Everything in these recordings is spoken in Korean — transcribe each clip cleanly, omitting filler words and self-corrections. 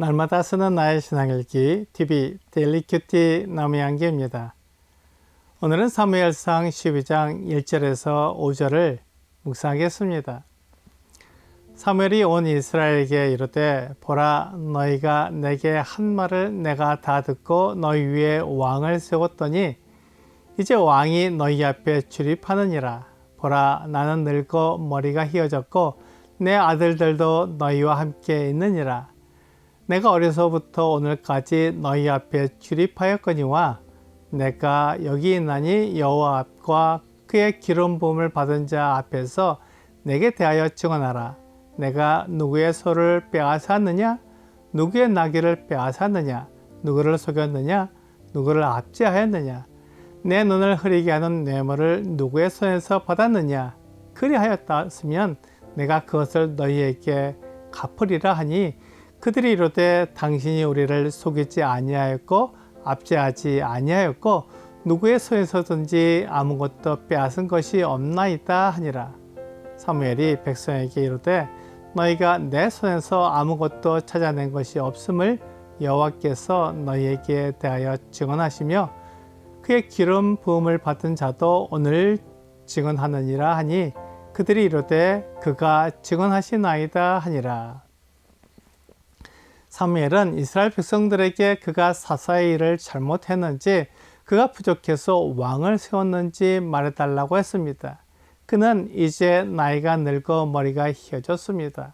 날마다 쓰는 나의 신앙일기 TV 데일리 큐티 남양기입니다. 오늘은 사무엘상 12장 1절에서 5절을 묵상하겠습니다. 사무엘이 온 이스라엘에게 이르되 보라 너희가 내게 한 말을 내가 다 듣고 너희 위에 왕을 세웠더니 이제 왕이 너희 앞에 출입하느니라. 보라 나는 늙어 머리가 휘어졌고 내 아들들도 너희와 함께 있느니라. 내가 어려서부터 오늘까지 너희 앞에 출입하였거니와 내가 여기 있나니 여호와 앞과 그의 기름 부음을 받은 자 앞에서 내게 대하여 증언하라. 내가 누구의 소를 빼앗았느냐? 누구의 나귀를 빼앗았느냐? 누구를 속였느냐? 누구를 압제하였느냐? 내 눈을 흐리게 하는 뇌물을 누구의 손에서 받았느냐? 그리하였다면 내가 그것을 너희에게 갚으리라 하니 그들이 이르되 당신이 우리를 속이지 아니하였고 압제하지 아니하였고 누구의 손에서든지 아무것도 빼앗은 것이 없나이다 하니라. 사무엘이 백성에게 이르되 너희가 내 손에서 아무것도 찾아낸 것이 없음을 여호와께서 너희에게 대하여 증언하시며 그의 기름 부음을 받은 자도 오늘 증언하느니라 하니 그들이 이르되 그가 증언하시나이다 하니라. 사무엘은 이스라엘 백성들에게 그가 사사의 일을 잘못했는지 그가 부족해서 왕을 세웠는지 말해달라고 했습니다. 그는 이제 나이가 늙어 머리가 휘어졌습니다.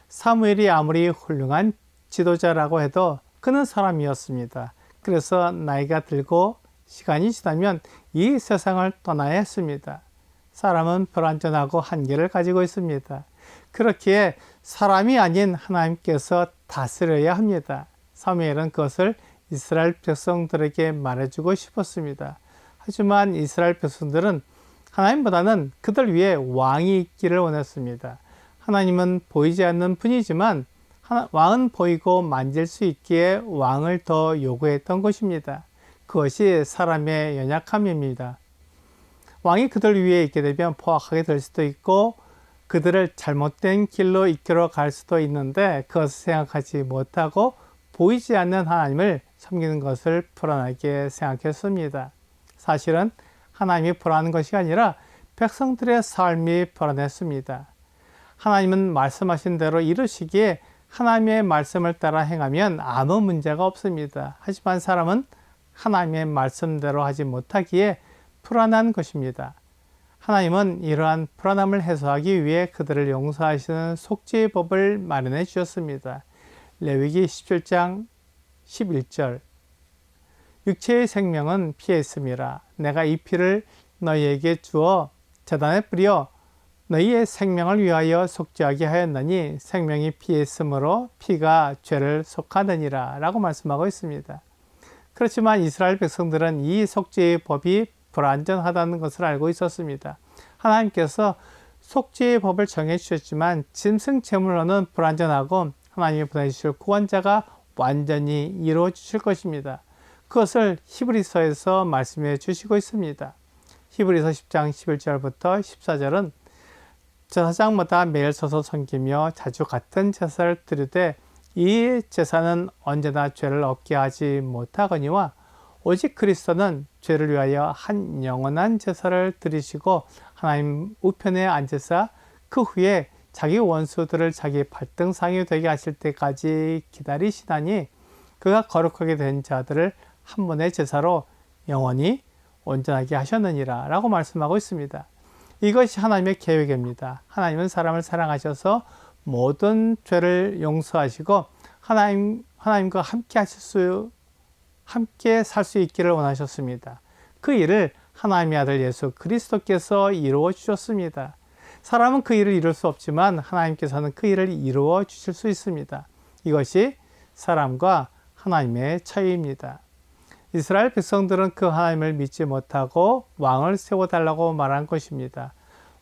사무엘이 아무리 훌륭한 지도자라고 해도 그는 사람이었습니다. 그래서 나이가 들고 시간이 지나면 이 세상을 떠나야 했습니다. 사람은 불완전하고 한계를 가지고 있습니다. 그렇기에 사람이 아닌 하나님께서 다스려야 합니다. 사무엘은 그것을 이스라엘 백성들에게 말해주고 싶었습니다. 하지만 이스라엘 백성들은 하나님보다는 그들 위에 왕이 있기를 원했습니다. 하나님은 보이지 않는 분이지만 왕은 보이고 만질 수 있기에 왕을 더 요구했던 것입니다. 그것이 사람의 연약함입니다. 왕이 그들 위에 있게 되면 포악하게 될 수도 있고 그들을 잘못된 길로 이끌어 갈 수도 있는데 그것을 생각하지 못하고 보이지 않는 하나님을 섬기는 것을 불안하게 생각했습니다. 사실은 하나님이 불안한 것이 아니라 백성들의 삶이 불안했습니다. 하나님은 말씀하신 대로 이루시기에 하나님의 말씀을 따라 행하면 아무 문제가 없습니다. 하지만 사람은 하나님의 말씀대로 하지 못하기에 불안한 것입니다. 하나님은 이러한 불안함을 해소하기 위해 그들을 용서하시는 속죄의 법을 마련해 주셨습니다. 레위기 17장 11절 육체의 생명은 피에 있음이라 내가 이 피를 너희에게 주어 제단에 뿌려 너희의 생명을 위하여 속죄하게 하였나니 생명이 피에 있으므로 피가 죄를 속하느니라 라고 말씀하고 있습니다. 그렇지만 이스라엘 백성들은 이 속죄의 법이 불완전하다는 것을 알고 있었습니다. 하나님께서 속죄의 법을 정해 주셨지만 짐승 제물로는 불완전하고 하나님이 보내주실 구원자가 완전히 이루어 주실 것입니다. 그것을 히브리서에서 말씀해 주시고 있습니다. 히브리서 10장 11절부터 14절은 제사장마다 매일 서서 섬기며 자주 같은 제사를 드리되 이 제사는 언제나 죄를 얻게 하지 못하거니와 오직 그리스도는 죄를 위하여 한 영원한 제사를 드리시고 하나님 우편에 앉으사 그 후에 자기 원수들을 자기 발등상이 되게 하실 때까지 기다리시다니 그가 거룩하게 된 자들을 한 번의 제사로 영원히 온전하게 하셨느니라 라고 말씀하고 있습니다. 이것이 하나님의 계획입니다. 하나님은 사람을 사랑하셔서 모든 죄를 용서하시고 하나님과 함께 살 수 있기를 원하셨습니다. 그 일을 하나님의 아들 예수 그리스도께서 이루어 주셨습니다. 사람은 그 일을 이룰 수 없지만 하나님께서는 그 일을 이루어 주실 수 있습니다. 이것이 사람과 하나님의 차이입니다. 이스라엘 백성들은 그 하나님을 믿지 못하고 왕을 세워달라고 말한 것입니다.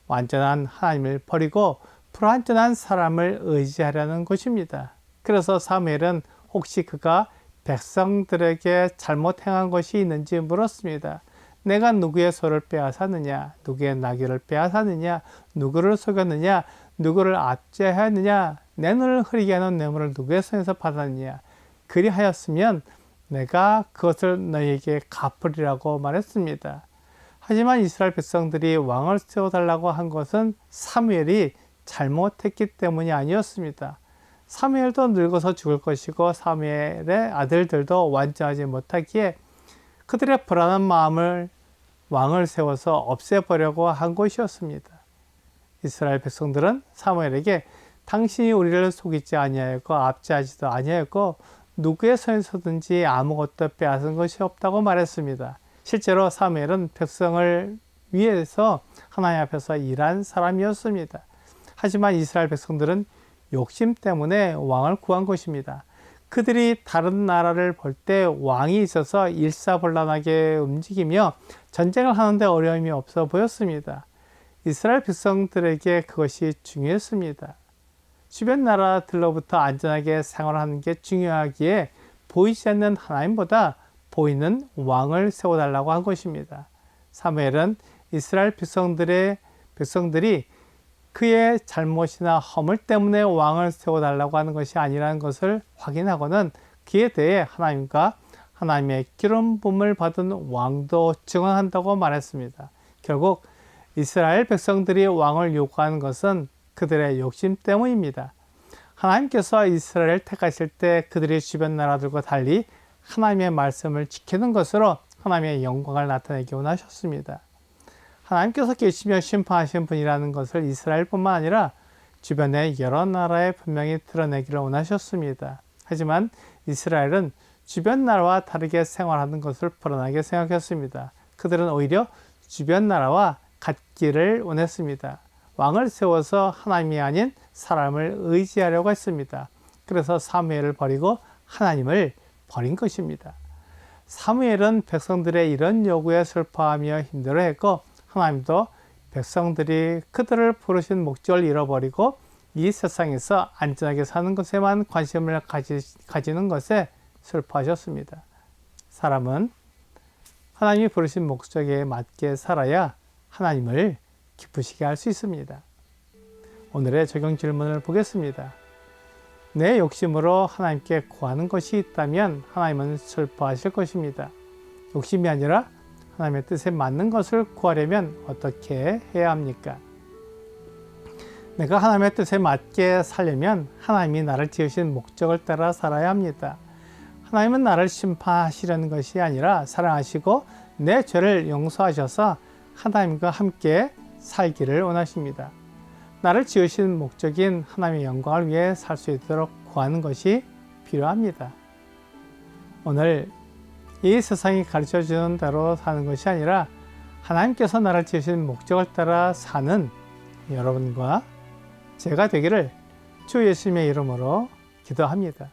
완전한 하나님을 버리고 불완전한 사람을 의지하려는 것입니다. 그래서 사무엘은 혹시 그가 백성들에게 잘못 행한 것이 있는지 물었습니다. 내가 누구의 소를 빼앗았느냐? 누구의 나귀를 빼앗았느냐? 누구를 속였느냐? 누구를 압제하였느냐? 내 눈을 흐리게 하는 뇌물을 누구의 손에서 받았느냐? 그리하였으면 내가 그것을 너희에게 갚으리라고 말했습니다. 하지만 이스라엘 백성들이 왕을 세워달라고 한 것은 사무엘이 잘못했기 때문이 아니었습니다. 사무엘도 늙어서 죽을 것이고 사무엘의 아들들도 완전하지 못하기에 그들의 불안한 마음을 왕을 세워서 없애보려고 한 것이었습니다. 이스라엘 백성들은 사무엘에게 당신이 우리를 속이지 아니하였고 압제하지도 아니하였고 누구의 손에서든지 아무것도 빼앗은 것이 없다고 말했습니다. 실제로 사무엘은 백성을 위해서 하나님 앞에서 일한 사람이었습니다. 하지만 이스라엘 백성들은 욕심 때문에 왕을 구한 것입니다. 그들이 다른 나라를 볼 때 왕이 있어서 일사불란하게 움직이며 전쟁을 하는데 어려움이 없어 보였습니다. 이스라엘 백성들에게 그것이 중요했습니다. 주변 나라들로부터 안전하게 생활하는 게 중요하기에 보이지 않는 하나님보다 보이는 왕을 세워달라고 한 것입니다. 사무엘은 이스라엘 백성들이 그의 잘못이나 허물 때문에 왕을 세워달라고 하는 것이 아니라는 것을 확인하고는 그에 대해 하나님과 하나님의 기름 부음을 받은 왕도 증언한다고 말했습니다. 결국 이스라엘 백성들이 왕을 요구하는 것은 그들의 욕심 때문입니다. 하나님께서 이스라엘을 택하실 때 그들이 주변 나라들과 달리 하나님의 말씀을 지키는 것으로 하나님의 영광을 나타내기 원하셨습니다. 하나님께서 계시며 심판하신 분이라는 것을 이스라엘뿐만 아니라 주변의 여러 나라에 분명히 드러내기를 원하셨습니다. 하지만 이스라엘은 주변 나라와 다르게 생활하는 것을 불안하게 생각했습니다. 그들은 오히려 주변 나라와 같기를 원했습니다. 왕을 세워서 하나님이 아닌 사람을 의지하려고 했습니다. 그래서 사무엘을 버리고 하나님을 버린 것입니다. 사무엘은 백성들의 이런 요구에 슬퍼하며 힘들어했고 하나님도 백성들이 그들을 부르신 목적을 잃어버리고 이 세상에서 안전하게 사는 것에만 관심을 가지는 것에 슬퍼하셨습니다. 사람은 하나님이 부르신 목적에 맞게 살아야 하나님을 기쁘시게 할 수 있습니다. 오늘의 적용 질문을 보겠습니다. 내 욕심으로 하나님께 구하는 것이 있다면 하나님은 슬퍼하실 것입니다. 욕심이 아니라 하나님의 뜻에 맞는 것을 구하려면 어떻게 해야 합니까? 내가 하나님의 뜻에 맞게 살려면 하나님이 나를 지으신 목적을 따라 살아야 합니다. 하나님은 나를 심판하시려는 것이 아니라 사랑하시고 내 죄를 용서하셔서 하나님과 함께 살기를 원하십니다. 나를 지으신 목적인 하나님의 영광을 위해 살 수 있도록 구하는 것이 필요합니다. 오늘 이 세상이 가르쳐주는 대로 사는 것이 아니라 하나님께서 나를 지으신 목적을 따라 사는 여러분과 제가 되기를 주 예수님의 이름으로 기도합니다.